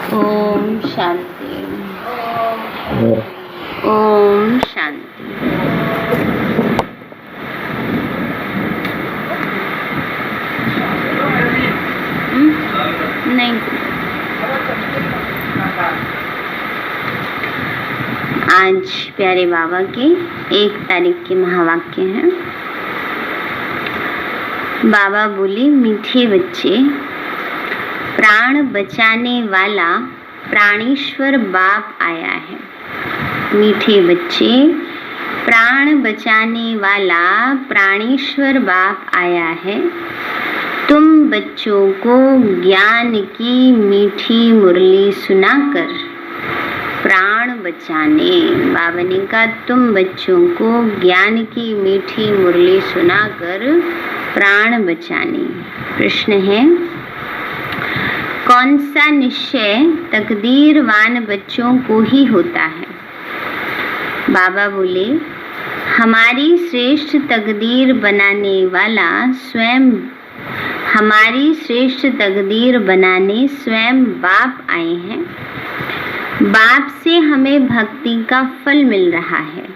ओम शांति। ओम शांति। नहीं, आज प्यारे बाबा के 1 तारीख के महावाक्य हैं। बाबा बोले, मीठे बच्चे, प्राण बचाने वाला प्राणेश्वर बाप आया है। मीठे बच्चे, प्राण बचाने वाला प्राणेश्वर बाप आया है। तुम बच्चों को ज्ञान की मीठी मुरली सुनाकर प्राण बचाने, बाबा ने कहा तुम बच्चों को ज्ञान की मीठी मुरली सुनाकर प्राण बचाने। प्रश्न है, कौन सा निश्चय तकदीरवान बच्चों को ही होता है? बाबा बोले, हमारी श्रेष्ठ तकदीर बनाने वाला स्वयं, हमारी श्रेष्ठ तकदीर बनाने स्वयं बाप आए हैं। बाप से हमें भक्ति का फल मिल रहा है।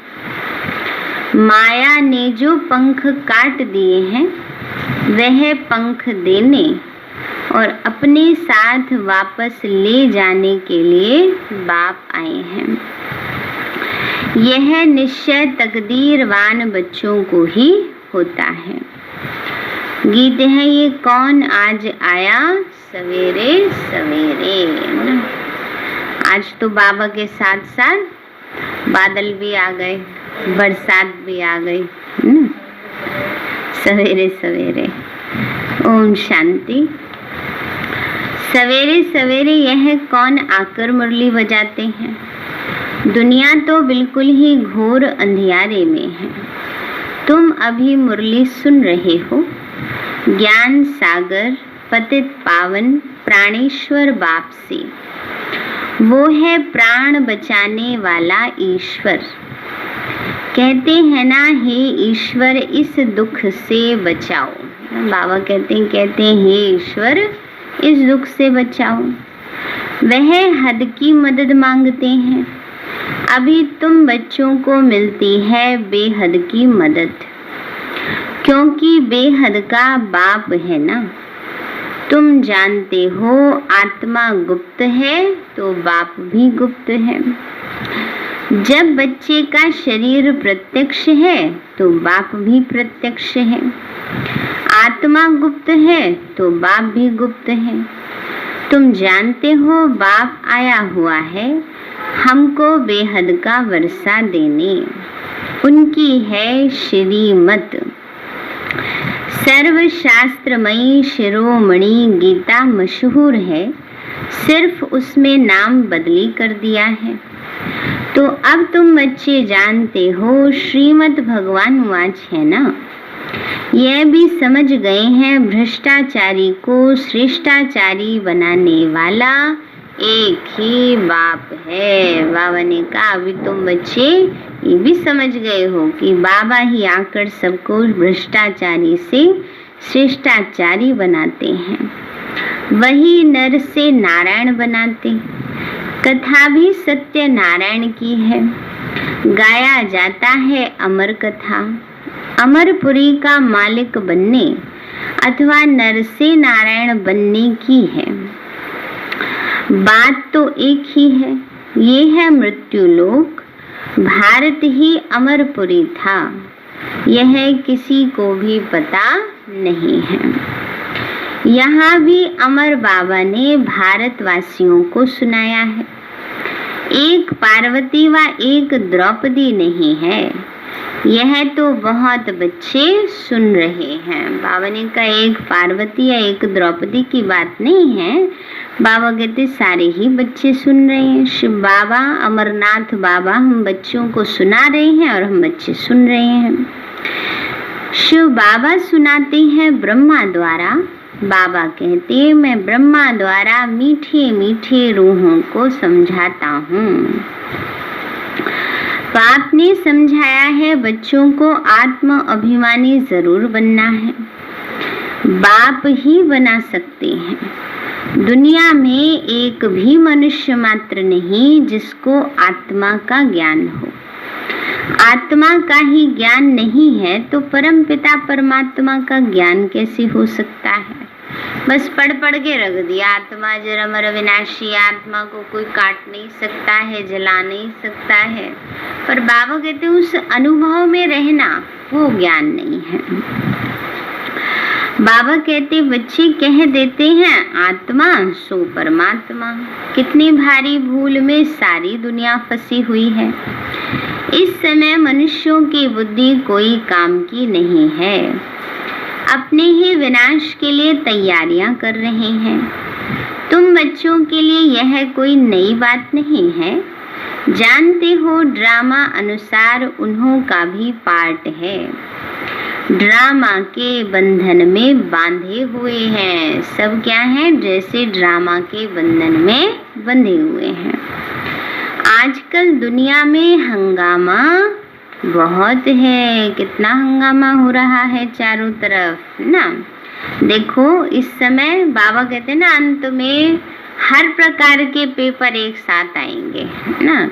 माया ने जो पंख काट दिए हैं वह पंख देने और अपने साथ वापस ले जाने के लिए बाप आए हैं। यह निश्चय तकदीरवान बच्चों को ही होता है। गीत है ये, कौन आज आया सवेरे सवेरे ना। आज तो बाबा के साथ साथ बादल भी आ गए, बरसात भी आ गई ना, सवेरे सवेरे। ओम शांति। सवेरे सवेरे यह कौन आकर मुरली बजाते हैं? दुनिया तो बिल्कुल ही घोर अंधियारे में है। तुम अभी मुरली सुन रहे हो। ज्ञान सागर पतित पावन प्राणेश्वर बाप से। वो है प्राण बचाने वाला ईश्वर। कहते हैं ना, हे ईश्वर इस दुख से बचाओ। बाबा कहते हैं हे ईश्वर इस दुख से बचाओ। वह हद की मदद मांगते हैं। अभी तुम बच्चों को मिलती है बेहद की मदद, क्योंकि बेहद का बाप है ना। तुम जानते हो आत्मा गुप्त है तो बाप भी गुप्त है। जब बच्चे का शरीर प्रत्यक्ष है तो बाप भी प्रत्यक्ष है। आत्मा गुप्त है तो बाप भी गुप्त है। तुम जानते हो बाप आया हुआ है हमको बेहद का वर्षा देने। उनकी है श्रीमत। सर्वशास्त्रमयी शिरोमणि गीता मशहूर है, सिर्फ उसमें नाम बदली कर दिया है। तो अब तुम बच्चे जानते हो श्रीमद् भगवान वाच है ना। यह भी समझ गए हैं भ्रष्टाचारी को श्रेष्ठाचारी बनाने वाला एक ही बाप है। बाबा ने कहा अभी तुम बच्चे ये भी समझ गए हो कि बाबा ही आकर सबको भ्रष्टाचारी से श्रेष्ठाचारी बनाते हैं। वही नर से नारायण बनाते। कथा भी सत्य नारायण की है। गाया जाता है अमर कथा। अमरपुरी का मालिक बनने अथवा नर से नारायण बनने की है। बात तो एक ही है। ये है मृत्युलोक। भारत ही अमरपुरी था, यह किसी को भी पता नहीं है। यहाँ भी अमर बाबा ने भारतवासियों को सुनाया है। एक पार्वती व एक द्रौपदी नहीं है, यह तो बहुत बच्चे सुन रहे हैं। बाबा ने कहा एक पार्वती या एक द्रौपदी की बात नहीं है। बाबा कहते सारे ही बच्चे सुन रहे हैं। शिव बाबा, अमरनाथ बाबा हम बच्चों को सुना रहे हैं और हम बच्चे सुन रहे हैं। शिव बाबा सुनाते हैं ब्रह्मा द्वारा। बाबा कहते हैं मैं ब्रह्मा द्वारा मीठे मीठे रूहों को समझाता हूँ। बाप ने समझाया है बच्चों को आत्म अभिमानी जरूर बनना है। बाप ही बना सकते हैं। दुनिया में एक भी मनुष्य मात्र नहीं जिसको आत्मा का ज्ञान हो। आत्मा का ही ज्ञान नहीं है तो परमपिता परमात्मा का ज्ञान कैसे हो सकता है? बस पढ़ पढ़ के रख दिया, आत्मा जर अमर विनाशी, आत्मा को कोई काट नहीं सकता है, जला नहीं सकता है। पर बाबा कहते हैं उस अनुभव में रहना वो ज्ञान नहीं है। बाबा कहते बच्चे कह देते हैं आत्मा सो परमात्मा। कितनी भारी भूल में सारी दुनिया फंसी हुई है। इस समय मनुष्यों की बुद्धि कोई काम की नहीं है, अपने ही विनाश के लिए तैयारियां कर रहे हैं। तुम बच्चों के लिए यह कोई नई बात नहीं है। जानते हो ड्रामा अनुसार उन्हों का भी पार्ट है। ड्रामा के बंधन में बांधे हुए हैं। सब क्या है? जैसे ड्रामा के बंधन में बंधे हुए हैं। आजकल दुनिया में हंगामा बहुत है। कितना हंगामा हो रहा है चारों तरफ ना। देखो इस समय बाबा कहते हैं ना अंत में हर प्रकार के पेपर एक साथ आएंगे ना।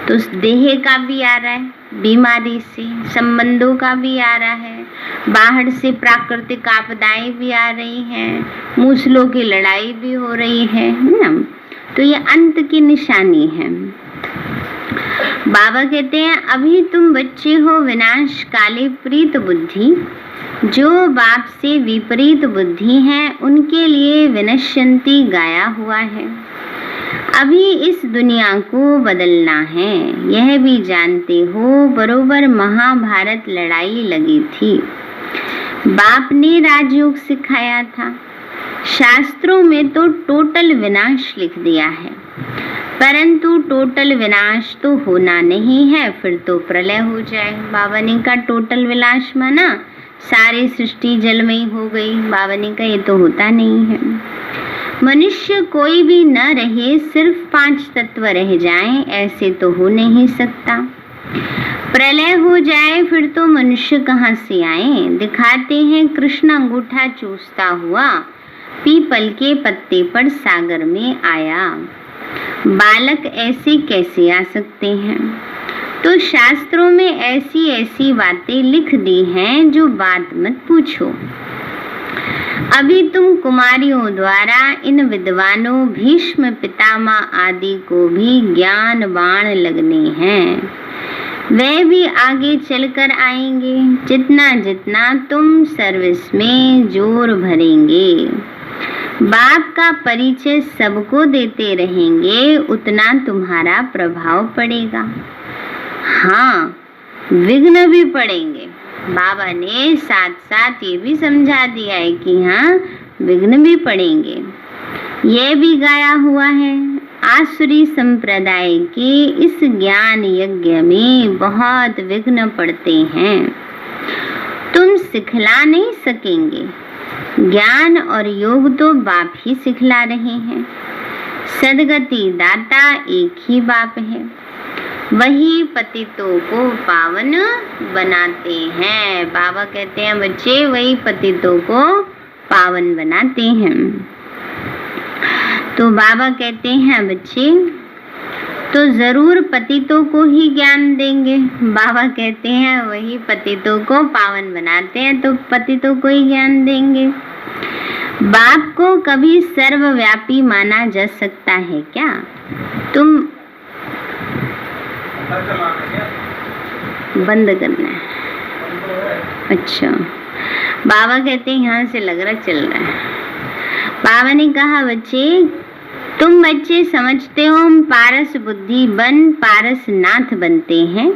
तो देह का भी आ रहा है, बीमारी से, संबंधों का भी आ रहा है, बाहर से प्राकृतिक आपदाएं भी आ रही हैं, मूसलों की लड़ाई भी हो रही है ना। तो ये अंत की निशानी है। बाबा कहते हैं अभी तुम बच्चे हो विनाश काले प्रीत बुद्धि। जो बाप से विपरीत बुद्धि है उनके लिए विनश्यंती गाया हुआ है। अभी इस दुनिया को बदलना है, यह भी जानते हो। बरोबर महाभारत लड़ाई लगी थी। बाप ने राजयोग सिखाया था। शास्त्रों में तो टोटल विनाश लिख दिया है, परंतु टोटल विनाश तो होना नहीं है, फिर तो प्रलय हो जाए। बाबा ने का टोटल विनाश माना सारी सृष्टि जलमयी हो गई। बाबा ने का ये तो होता नहीं है। मनुष्य कोई भी न रहे, सिर्फ 5 तत्व रह जाएं, ऐसे तो हो नहीं सकता। प्रलय हो जाए फिर तो मनुष्य कहाँ से आए? दिखाते हैं कृष्ण अंगूठा चूसता हुआ पीपल के पत्ते पर सागर में आया। बालक ऐसे कैसे आ सकते हैं? तो शास्त्रों में ऐसी ऐसी बातें लिख दी हैं जो बात मत पूछो। अभी तुम कुमारियों द्वारा इन विद्वानों भीष्म पितामह आदि को भी ज्ञान बाण लगने हैं। वे भी आगे चलकर आएंगे। जितना जितना तुम सर्विस में जोर भरेंगे, बाप का परिचय सबको देते रहेंगे, उतना तुम्हारा प्रभाव पड़ेगा। हाँ, विघ्न भी पड़ेंगे। बाबा ने साथ साथ ये भी समझा दिया है कि हाँ विघ्न भी पड़ेंगे। ये भी गाया हुआ है। आसुरी संप्रदाय के इस ज्ञान यज्ञ में बहुत विघ्न पड़ते हैं। तुम सिखला नहीं सकेंगे। ज्ञान और योग तो बाप ही सिखला रहे हैं। सदगति दाता एक ही बाप है, वही पतितों को पावन बनाते हैं। बाबा कहते हैं बच्चे वही पतितों को पावन बनाते हैं। तो बाबा कहते हैं बच्चे तो जरूर पतितों को ही ज्ञान देंगे। बाबा कहते हैं वही पतितों को पावन बनाते हैं, तो पतितों को ही ज्ञान देंगे। बाप को कभी सर्वव्यापी माना जा सकता है क्या? तुम बंद करना है। अच्छा, बाबा कहते हैं यहाँ से लग रहा चल रहा है। बाबा ने कहा बच्चे तुम बच्चे समझते हो हम पारस बुद्धि बन पारस नाथ बनते हैं।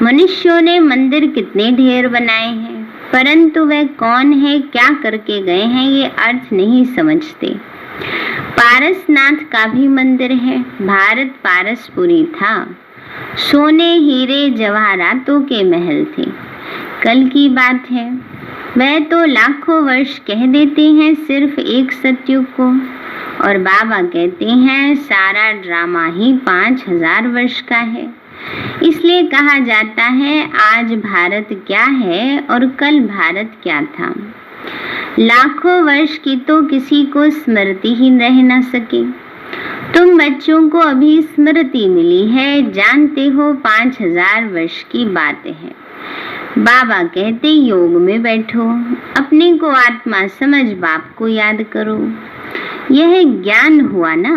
मनुष्यों ने मंदिर कितने ढेर बनाए हैं, परंतु वह कौन है, क्या करके गए हैं, ये अर्थ नहीं समझते। पारसनाथ का भी मंदिर है। भारत पारसपुरी था। सोने हीरे जवाहरातों के महल थे। कल की बात है। वह तो लाखों वर्ष कह देते हैं सिर्फ एक सतयुग को, और बाबा कहते हैं सारा ड्रामा ही 5000 वर्ष का है। इसलिए कहा जाता है आज भारत क्या है और कल भारत क्या था। लाखों वर्ष की तो किसी को स्मृति ही रह न सके। तुम बच्चों को अभी स्मृति मिली है, जानते हो 5000 वर्ष की बात है। बाबा कहते योग में बैठो, अपने को आत्मा समझ बाप को याद करो। यह ज्ञान हुआ ना।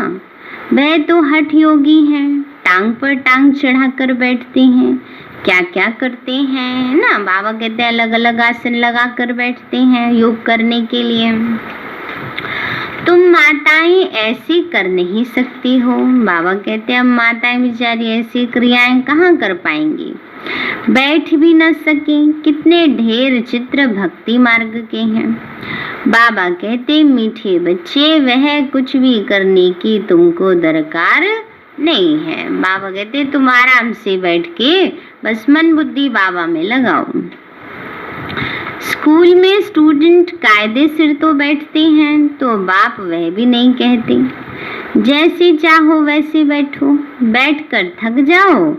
वह तो हठ योगी हैं, टांग पर टांग चढ़ाकर बैठते हैं, क्या क्या करते हैं ना। बाबा कहते हैं अलग अलग आसन लगा कर बैठते हैं योग करने के लिए। तुम माताएं ऐसे कर नहीं सकती हो। बाबा कहते हैं अब माताएं बेचारी ऐसी क्रियाएं कहाँ कर पाएंगी, बैठ भी न सके। कितने ढेर चित्र भक्ति मार्ग के हैं। बाबा कहते मीठे बच्चे, वह कुछ भी करने की तुमको दरकार नहीं है। बाबा कहते तुम आराम से बैठ के बस मन बुद्धि बाबा में लगाओ। स्कूल में स्टूडेंट कायदे सिर तो बैठते हैं, तो बाप वह भी नहीं कहते जैसे चाहो वैसे बैठो, बैठकर थक जाओ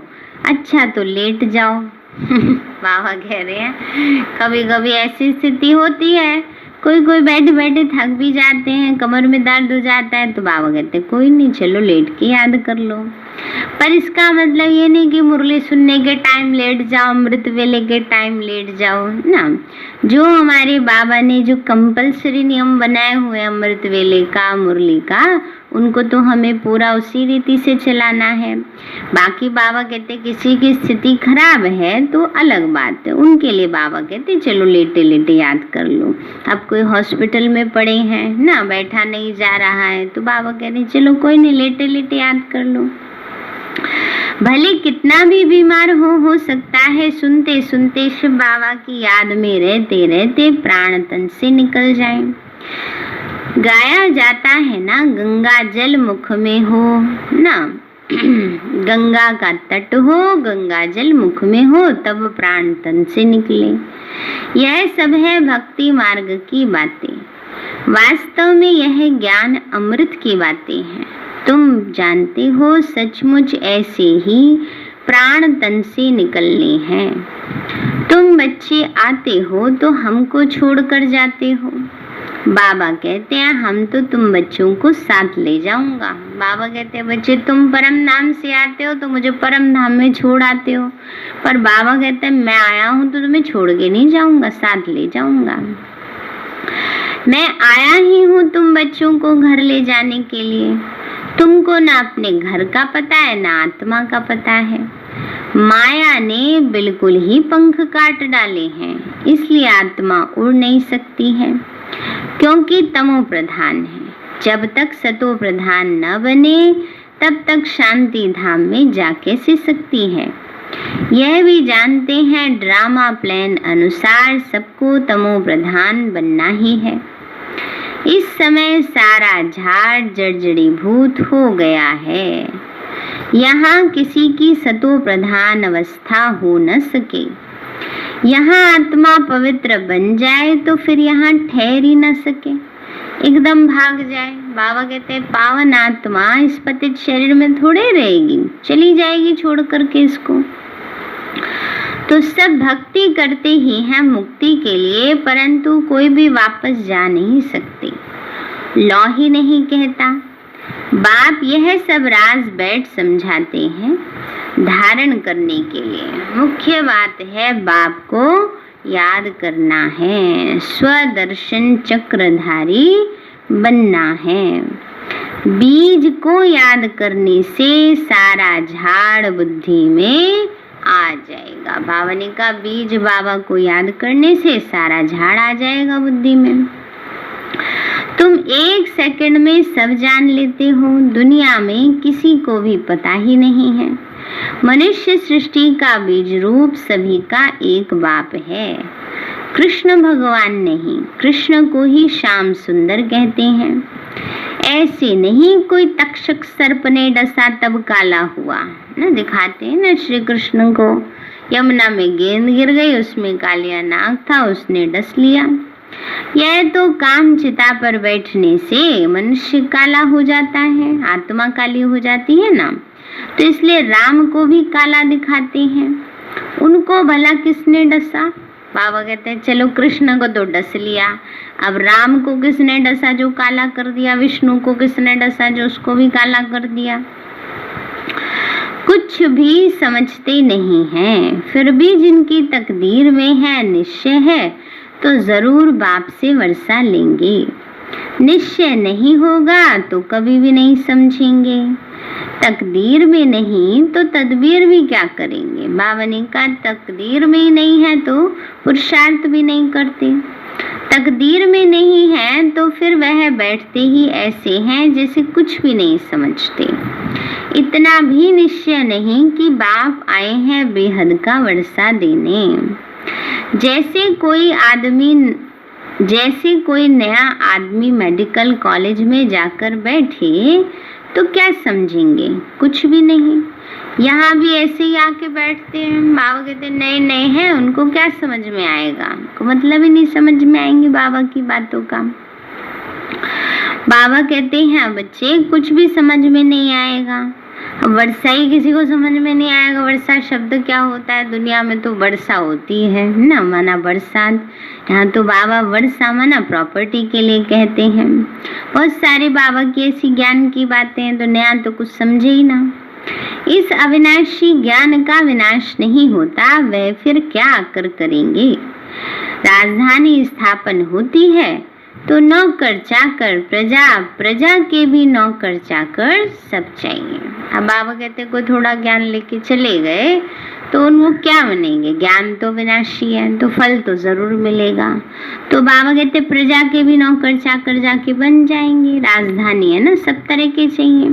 अच्छा तो लेट जाओ। बाबा कह रहे हैं कभी कभी ऐसी स्थिति होती है, कोई कोई बैठे बैठे थक भी जाते हैं, कमर में दर्द हो जाता है, तो बाबा कहते हैं कोई नहीं, चलो लेट के याद कर लो। पर इसका मतलब ये नहीं कि मुरली सुनने के टाइम लेट जाओ, अमृत वेले के टाइम लेट जाओ ना। जो हमारे बाबा ने जो कंपलसरी नियम बनाए हुए अमृत वेले का, मुरली का, उनको तो हमें पूरा उसी रीति से चलाना है। बाकी बाबा कहते किसी की स्थिति खराब है तो अलग बात है, उनके लिए बाबा कहते चलो लेटे लेटे याद कर लो। अब कोई हॉस्पिटल में पड़े हैं ना, बैठा नहीं जा रहा है, तो बाबा कह रहे चलो कोई नहीं, लेटे लेटे याद कर लो। भले कितना भी बीमार हो सकता है, सुनते सुनते शिव बाबा की याद में रहते रहते प्राण तन से निकल जाए। गाया जाता है ना, गंगा जल मुख में हो ना, गंगा का तट हो, गंगा जल मुख में हो, तब प्राण तन से निकले। यह सब है भक्ति मार्ग की बातें। वास्तव में यह ज्ञान अमृत की बातें हैं। तुम जानते हो सचमुच ऐसे ही प्राण तन से निकलने हैं। तुम बच्चे आते हो तो हमको छोड़कर जाते हो। बाबा कहते हैं हम तो तुम बच्चों को साथ ले जाऊंगा। बाबा कहते हैं बच्चे तुम परम धाम से आते हो तो मुझे परम धाम में छोड़ आते हो, पर बाबा कहते हैं मैं आया हूं तो तुम्हें छोड़ के नहीं जाऊंगा, साथ ले जाऊंगा। मैं आया ही हूं तुम बच्चों को घर ले जाने के लिए। तुमको ना अपने घर का पता है ना आत्मा का पता है। माया ने बिल्कुल ही पंख काट डाले हैं, इसलिए आत्मा उड़ नहीं सकती है, क्योंकि तमो प्रधान है। जब तक सतो प्रधान न बने तब तक शांति धाम में जा कैसे सकती है। यह भी जानते हैं ड्रामा प्लान अनुसार सबको तमो प्रधान बनना ही है। इस समय सारा झाड़ जर्जरीभूत हो गया है, यहाँ किसी की सतो प्रधान अवस्था हो न सके। यहाँ आत्मा पवित्र बन जाए तो फिर यहाँ ठहर ही न सके, एकदम भाग जाए। बाबा कहते हैं पावन आत्मा इस पतित शरीर में थोड़े रहेगी, चली जाएगी छोड़ करके इसको। तो सब भक्ति करते ही हैं मुक्ति के लिए, परंतु कोई भी वापस जा नहीं सकते। लौ ही नहीं कहता। बाप यह सब राज बैठ समझाते हैं धारण करने के लिए। मुख्य बात है बाप को याद करना है, स्वदर्शन चक्रधारी बनना है। बीज को याद करने से सारा झाड़ बुद्धि में आ जाएगा। बाबा ने कहा बीज बाबा को याद करने से सारा झाड़ आ जाएगा बुद्धि में। तुम 1 सेकंड में सब जान लेते हो, दुनिया में किसी को भी पता ही नहीं है। मनुष्य सृष्टि का बीज रूप सभी का एक बाप है, कृष्ण भगवान नहीं। कृष्ण को ही श्याम सुंदर कहते हैं। ऐसे नहीं कोई तक्षक सर्प ने डसा तब काला हुआ ना, दिखाते हैं ना श्री कृष्ण को। यमुना में गेंद गिर गई, उसमें कालिया नाग था, उसने डस लिया। यह तो काम चिता पर बैठने से मनुष्य काला हो जाता है, आत्मा काली हो जाती है ना, तो इसलिए राम को भी काला दिखाते हैं। उनको भला किसने डसा? बाबा कहते हैं चलो कृष्ण को तो डस लिया, अब राम को किसने डसा जो काला कर दिया, विष्णु को किसने डसा जो उसको भी काला कर दिया। कुछ भी समझते नहीं हैं, फिर भी जिनकी तकदीर में है निश्चय है तो जरूर बाप से वर्षा लेंगे। निश्चय नहीं होगा तो कभी भी नहीं समझेंगे। तकदीर में नहीं तो तदबीर भी क्या करेंगे। बाबा ने कहा तकदीर में ही नहीं है तो पुरुषार्थ भी नहीं करते। तकदीर में नहीं है तो फिर वह बैठते ही ऐसे हैं जैसे कुछ भी नहीं समझते। इतना भी निश्चय नहीं कि बाप आए हैं बेहद का वर्षा देने। जैसे कोई नया आदमी मेडिकल कॉलेज में जाकर बैठे तो क्या समझेंगे, कुछ भी नहीं। यहाँ भी ऐसे ही आके बैठते हैं। बाबा कहते नए नए हैं, उनको क्या समझ में आएगा, उनको मतलब ही नहीं समझ में आएंगे बाबा की बातों का। बाबा कहते हैं बच्चे कुछ भी समझ में नहीं आएगा। वर्षा ही किसी को समझ में नहीं आएगा। वर्षा शब्द क्या होता है, दुनिया में तो वर्षा होती है ना, माना बरसात। यहाँ तो बाबा वर्षा माना प्रॉपर्टी के लिए कहते हैं। बहुत सारे बाबा की ऐसी ज्ञान की बातें हैं तो नया तो कुछ समझे ही ना। इस अविनाशी ज्ञान का विनाश नहीं होता, वह फिर क्या आकर करेंगे। राजधानी स्थापन होती है तो नौकर चाकर प्रजा, प्रजा के भी नौकर चाकर सब चाहिए। अब बाबा कहते कोई थोड़ा ज्ञान लेके चले गए तो उनको क्या बनेंगे, ज्ञान तो विनाशी है तो फल तो जरूर मिलेगा। तो बाबा कहते प्रजा के भी नौकर चाकर जाके बन जाएंगे। राजधानी है ना, सब तरह के चाहिए।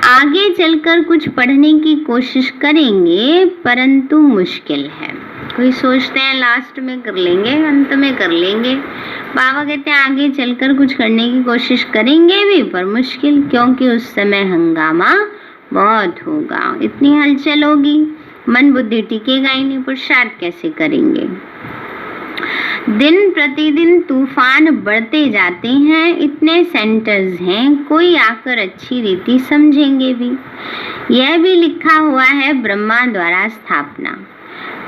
आगे चलकर कुछ पढ़ने की कोशिश करेंगे परंतु मुश्किल है। कोई सोचते हैं लास्ट में कर लेंगे, अंत में कर लेंगे। बाबा कहते हैं आगे चलकर कुछ करने की कोशिश करेंगे भी पर मुश्किल, क्योंकि उस समय हंगामा बहुत होगा, इतनी हलचल होगी, मन बुद्धि टिकेगा ही नहीं, पुरुषार्थ कैसे करेंगे। दिन प्रतिदिन तूफान बढ़ते जाते हैं, इतने सेंटर्स हैं, कोई आकर अच्छी रीति समझेंगे भी। यह भी लिखा हुआ है ब्रह्मा द्वारा स्थापना।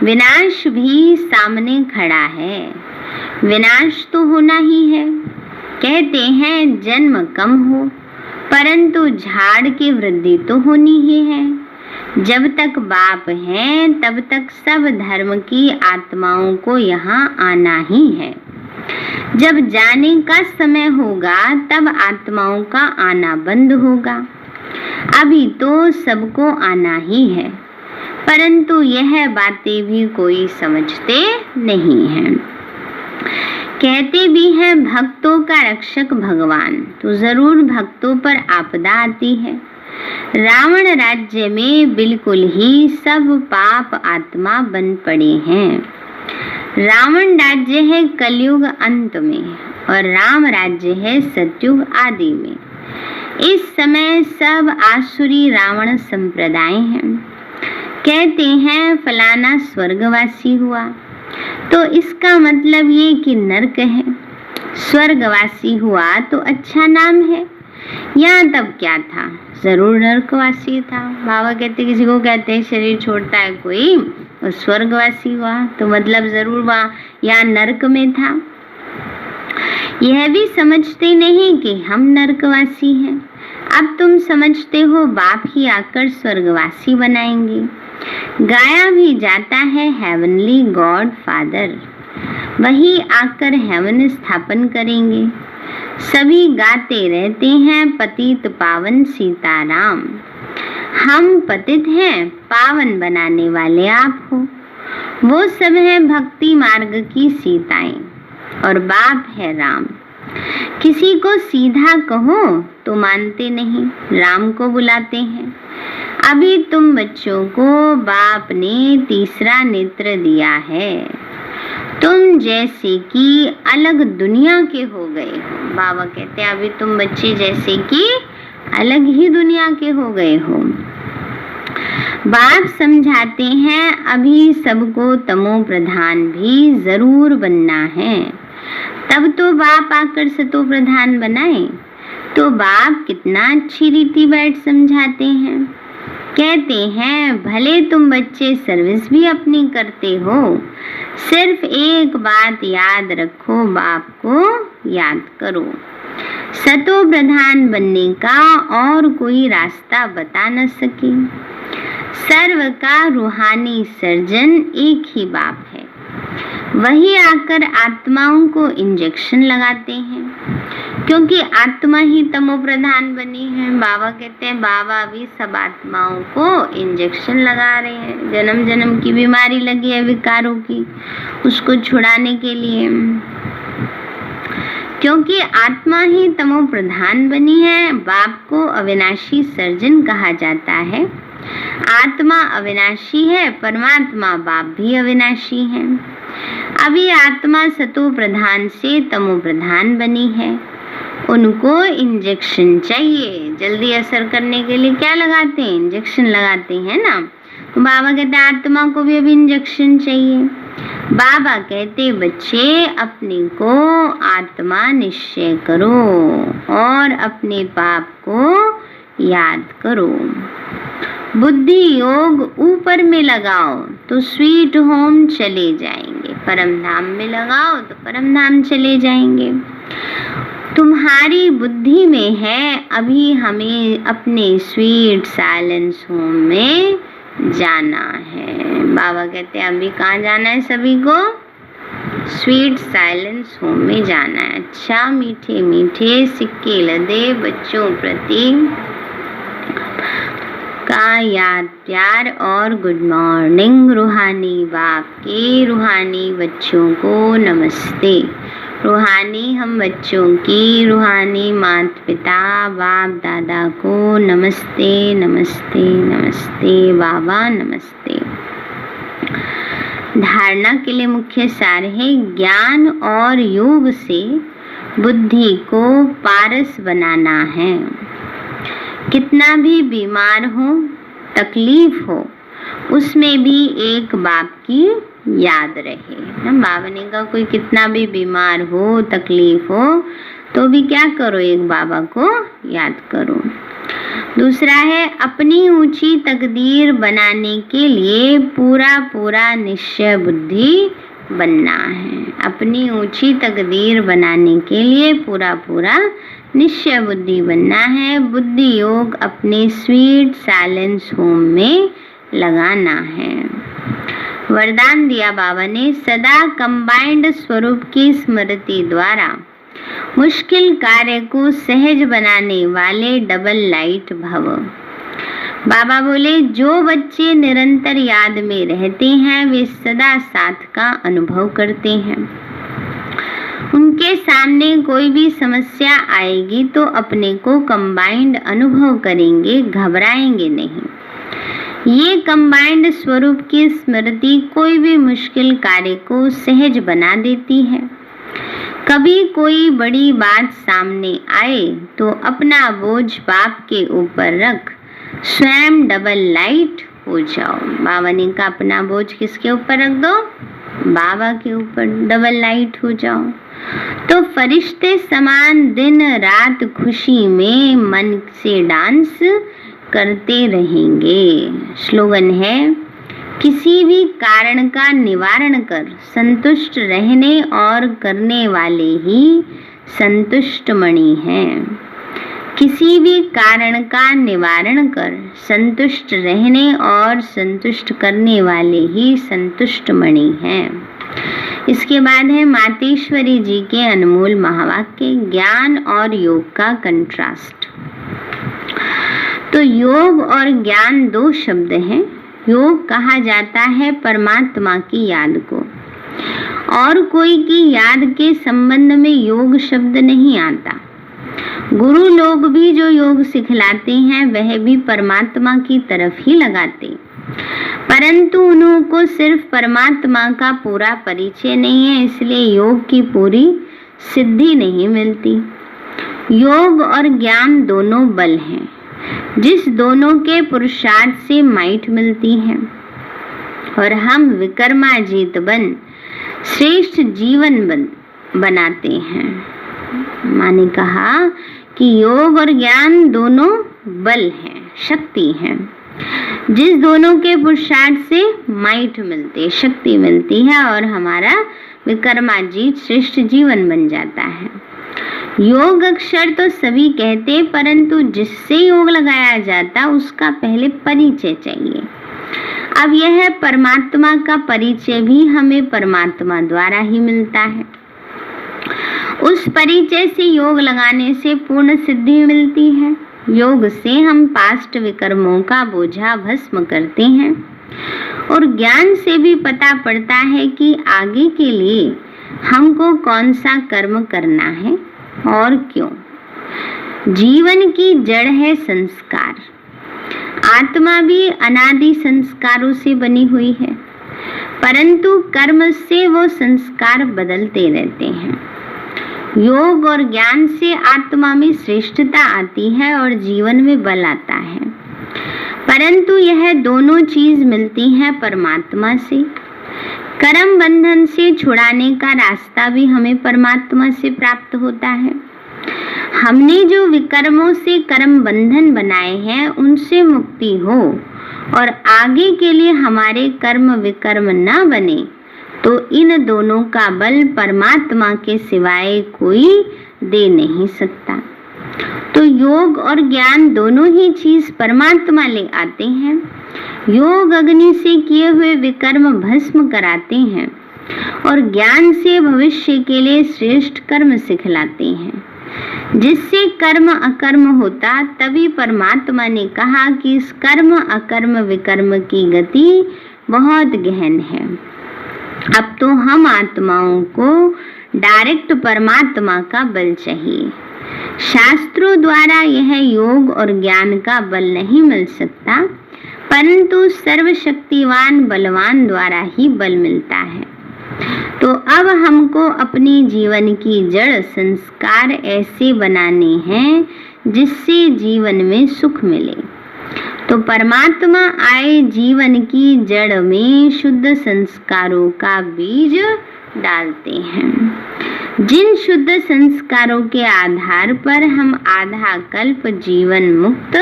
विनाश भी सामने खड़ा है, विनाश तो होना ही है। कहते हैं जन्म कम हो परंतु झाड़ की वृद्धि तो होनी ही है। जब तक बाप हैं तब तक सब धर्म की आत्माओं को यहाँ आना ही है। जब जाने का समय होगा तब आत्माओं का आना बंद होगा। अभी तो सबको आना ही है परंतु यह बातें भी कोई समझते नहीं है। कहते भी हैं भक्तों का रक्षक भगवान, तो जरूर भक्तों पर आपदा आती है। रावण राज्य में बिल्कुल ही सब पाप आत्मा बन पड़े हैं। रावण राज्य है कलयुग अंत में और राम राज्य है सतयुग आदि में। इस समय सब आसुरी रावण संप्रदाय हैं। कहते हैं फलाना स्वर्गवासी हुआ तो इसका मतलब ये कि नरक है। स्वर्गवासी हुआ तो अच्छा नाम है, यहाँ तब क्या था, जरूर नरकवासी था। बाबा कहते किसी को कहते हैं शरीर छोड़ता है कोई और स्वर्गवासी हुआ तो मतलब जरूर वहाँ यहाँ नरक में था। यह भी समझते नहीं कि हम नरकवासी हैं। अब तुम समझते हो बाप ही आकर स्वर्गवासी बनाएंगे। गाया भी जाता है हेवनली गॉड फादर, वही आकर हेवन स्थापन करेंगे। सभी गाते रहते हैं पतित पावन सीताराम। हम पतित हैं, पावन बनाने वाले आप हो। वो सब हैं भक्ति मार्ग की सीताएं और बाप है राम। किसी को सीधा कहो तो मानते नहीं, राम को बुलाते हैं। अभी तुम बच्चों को बाप ने तीसरा नेत्र दिया है, तुम जैसे कि अलग दुनिया के हो गए हो। बाबा कहते हैं अभी तुम बच्चे जैसे कि अलग ही दुनिया के हो गए हो। बाप समझाते हैं अभी सबको तमो प्रधान भी जरूर बनना है, तब तो बाप आकर सतो प्रधान बनाए। तो बाप कितना अच्छी रीति बैठ समझाते हैं। कहते हैं भले तुम बच्चे सर्विस भी अपनी करते हो, सिर्फ एक बात याद रखो, बाप को याद करो। सतो प्रधान बनने का और कोई रास्ता बता न सके। सर्व का रूहानी सर्जन एक ही बाप है, वही आकर आत्माओं को इंजेक्शन लगाते हैं, क्योंकि आत्मा ही तमो प्रधान बनी है। बाबा कहते हैं बाबा भी सब आत्माओं को इंजेक्शन लगा रहे हैं। जन्म जन्म की बीमारी लगी है विकारों की, उसको छुड़ाने के लिए, क्योंकि आत्मा ही तमो प्रधान बनी है। बाप को अविनाशी सर्जन कहा जाता है। आत्मा अविनाशी है, परमात्मा बाप भी अविनाशी है। अभी आत्मा सतो प्रधान से तमो प्रधान बनी है, उनको इंजेक्शन चाहिए। जल्दी असर करने के लिए क्या लगाते हैं? इंजेक्शन लगाते हैं ना। तो बाबा कहते हैं आत्मा को भी अभी इंजेक्शन चाहिए। बाबा कहते बच्चे अपने को आत्मा निश्चय करो और अपने पाप को याद करो। बुद्धि योग ऊपर में लगाओ तो स्वीट होम चले जाएंगे, परम धाम में लगाओ तो परम धाम चले जाएंगे। तुम्हारी बुद्धि में है, अभी हमें अपने स्वीट साइलेंस होम में जाना है। बाबा कहते हैं अभी कहाँ जाना है सभी को? स्वीट साइलेंस होम में जाना है। अच्छा मीठे मीठे सिक्के लदे बच्चों प्रति का याद प्यार और गुड मॉर्निंग। रूहानी बाप के रूहानी बच्चों को नमस्ते। रूहानी हम बच्चों की रूहानी माता पिता बाप दादा को नमस्ते नमस्ते नमस्ते। बाबा नमस्ते। धारणा के लिए मुख्य सार है ज्ञान और योग से बुद्धि को पारस बनाना है। कितना भी बीमार हो, तकलीफ हो, उसमें भी एक बाप की याद रहे ना। बाबा ने कहा कोई कितना भी बीमार हो, तकलीफ हो, तो भी क्या करो? एक बाबा को याद करो। दूसरा है अपनी ऊंची तकदीर बनाने के लिए पूरा पूरा निश्चय बुद्धि बनना है। अपनी ऊंची तकदीर बनाने के लिए पूरा पूरा निश्चय बुद्धि बनना है। बुद्धि योग अपने स्वीट साइलेंस होम में लगाना है। वरदान दिया बाबा ने सदा कंबाइंड स्वरूप की स्मृति द्वारा मुश्किल कार्य को सहज बनाने वाले डबल लाइट भव। बाबा बोले जो बच्चे निरंतर याद में रहते हैं वे सदा साथ का अनुभव करते हैं। उनके सामने कोई भी समस्या आएगी तो अपने को कंबाइंड अनुभव करेंगे, घबराएंगे नहीं। ये कंबाइंड स्वरूप की स्मृति कोई भी मुश्किल कार्य को सहज बना देती है। कभी कोई बड़ी बात सामने आए तो अपना बोझ बाप के ऊपर रख स्वयं डबल लाइट हो जाओ। बाबा ने कहा अपना बोझ किसके ऊपर रख दो? बाबा के ऊपर डबल लाइट हो जाओ तो फरिश्ते समान दिन रात खुशी में मन से डांस करते रहेंगे। स्लोगन है किसी भी कारण का निवारण कर संतुष्ट रहने और करने वाले ही संतुष्ट मणि हैं। किसी भी कारण का निवारण कर संतुष्ट रहने और संतुष्ट करने वाले ही संतुष्ट मणि हैं। इसके बाद है मातेश्वरी जी के अनमोल महावाक्य ज्ञान और योग का कंट्रास्ट। तो योग और ज्ञान दो शब्द हैं। योग कहा जाता है परमात्मा की याद को, और कोई की याद के संबंध में योग शब्द नहीं आता। गुरु लोग भी जो योग सिखलाते हैं वह भी परमात्मा की तरफ ही लगाते, परंतु उन्हों को सिर्फ परमात्मा का पूरा परिचय नहीं है, इसलिए योग की पूरी सिद्धि नहीं मिलती। योग और ज्ञान दोनों बल हैं, जिस दोनों के पुरुषार्थ से माइट मिलती है और हम विकर्माजीत बन श्रेष्ठ जीवन बनाते हैं। माने कहा कि योग और ज्ञान दोनों बल हैं, शक्ति हैं। जिस दोनों के पुरुषार्थ से माइट मिलती, शक्ति मिलती है और हमारा विक्रमाजीत श्रेष्ठ जीवन बन जाता है। योग अक्षर तो सभी कहते, परंतु जिससे योग लगाया जाता उसका पहले परिचय चाहिए। अब यह परमात्मा का परिचय भी हमें परमात्मा द्वारा ही मिलता है। उस परिचय से योग लगाने से पूर्ण सिद्धि मिलती है। योग से हम पास्ट विकर्मों का बोझा भस्म करते हैं और ज्ञान से भी पता पड़ता है कि आगे के लिए हमको कौन सा कर्म करना है और क्यों। जीवन की जड़ है संस्कार। आत्मा भी अनादि संस्कारों से बनी हुई है, परंतु कर्म से वो संस्कार बदलते रहते हैं। योग और ज्ञान से आत्मा में श्रेष्ठता आती है और जीवन में बल आता है, परंतु यह दोनों चीज मिलती हैं परमात्मा से। कर्म बंधन से छुड़ाने का रास्ता भी हमें परमात्मा से प्राप्त होता है। हमने जो विकर्मों से कर्म बंधन बनाए हैं उनसे मुक्ति हो और आगे के लिए हमारे कर्म विकर्म न बने, तो इन दोनों का बल परमात्मा के सिवाय कोई दे नहीं सकता। तो योग और ज्ञान दोनों ही चीज परमात्मा ले आते हैं। योग अग्नि से किए हुए विकर्म भस्म कराते हैं और ज्ञान से भविष्य के लिए श्रेष्ठ कर्म सिखलाते हैं। जिससे कर्म अकर्म होता, तभी परमात्मा ने कहा कि इस कर्म अकर्म विकर्म की गति बहुत गहन है। अब तो हम आत्माओं को डायरेक्ट परमात्मा का बल चाहिए। शास्त्रों द्वारा यह योग और ज्ञान का बल नहीं मिल सकता, परंतु सर्वशक्तिवान बलवान द्वारा ही बल मिलता है। तो अब हमको अपनी जीवन की जड़ संस्कार ऐसे बनाने हैं जिससे जीवन में सुख मिले। तो परमात्मा आए जीवन की जड़ में शुद्ध संस्कारों का बीज डालते हैं। जिन शुद्ध संस्कारों के आधार पर हम आधा कल्प जीवन मुक्त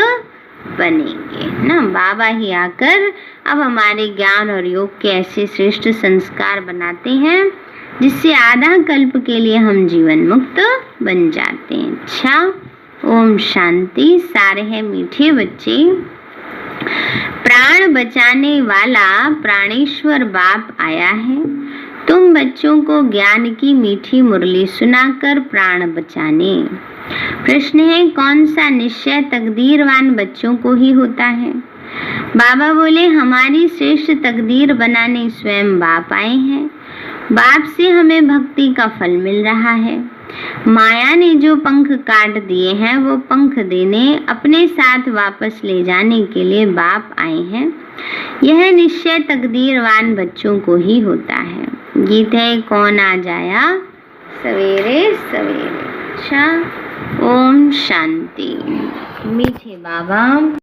बनेंगे ना। बाबा ही आकर अब हमारे ज्ञान और योग के ऐसे श्रेष्ठ संस्कार बनाते हैं जिससे आधा कल्प के लिए हम जीवन मुक्त बन जाते हैं। अच्छा, ओम शांति। सारे हैं मीठे बच्चे। प्राण बचाने वाला प्राणेश्वर बाप आया है। तुम बच्चों को ज्ञान की मीठी मुरली सुनाकर प्राण बचाने। प्रश्न है, कौन सा निश्चय तकदीरवान बच्चों को ही होता है? बाबा बोले, हमारी श्रेष्ठ तकदीर बनाने स्वयं बाप आए हैं। बाप से हमें भक्ति का फल मिल रहा है। माया ने जो पंख काट दिए हैं वो पंख देने, अपने साथ वापस ले जाने के लिए बाप आए हैं। यह निश्चय तकदीरवान बच्चों को ही होता है। गीत है, कौन आ जाया सवेरे सवेरे। अच्छा, ओम शांति। मीठे बाबा।